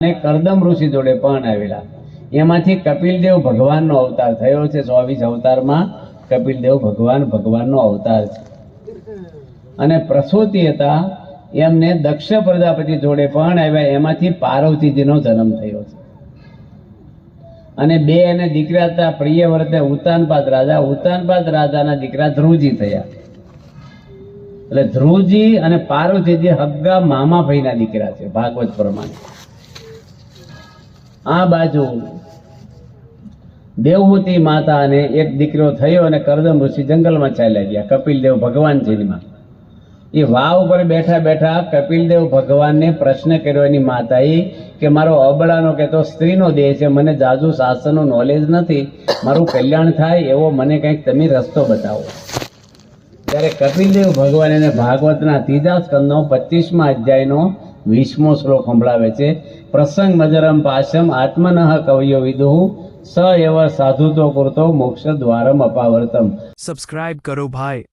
અને કરદમ ઋષિ જોડે પણ આવેલા. એમાંથી કપિલદેવ ભગવાનનો અવતાર થયો છે. 24 અવતારમાં કપિલદેવ ભગવાનનો અવતાર છે. અને પ્રસૂતિ હતા, એમને દક્ષ પ્રજાપતિ જોડે પણ આવ્યા. એમાંથી પાર્વતીજીનો જન્મ થયો છે. અને બે એને દીકરા હતા, પ્રિયવ્રત ને ઉત્તાનપાદ રાજા. ઉત્તાનપાદ રાજાના દીકરા ધ્રુવજી થયા. એટલે ધ્રુવજી અને પાર્વતીજી હગ્ગા મામા ભાઈના દીકરા છે ભાગવત પ્રમાણે. આ બાજુ દેવહૂતિ માતા અને એક દીકરો થયો અને કરદમ ઋષિ જંગલમાં ચાલ્યા ગયા. કપિલદેવ ભગવાનજીમાં એ વાવ ઉપર બેઠા બેઠા કપિલદેવ ભગવાનને પ્રશ્ન કર્યો એની માતાએ કે મારો અબળાનો કે તો સ્ત્રીનો દેહ છે, મને જાજુ શાસ્ત્રનું નોલેજ નથી, મારું કલ્યાણ થાય એવો મને કંઈક તમે રસ્તો બતાવો. ત્યારે કપિલદેવ ભગવાન એને ભાગવતના 3જા સ્કંદનો 25મા અધ્યાયનો 20મો શ્લોક સંભળાવે છે. પ્રસંગ મજરમ પાશમ આત્મનઃ કવયો વિદુઃ સ એવ સાધુતો કૃતો મોક્ષ દ્વારમ અપાવર્તમ. સબસ્ક્રાઇબ કરો ભાઈ.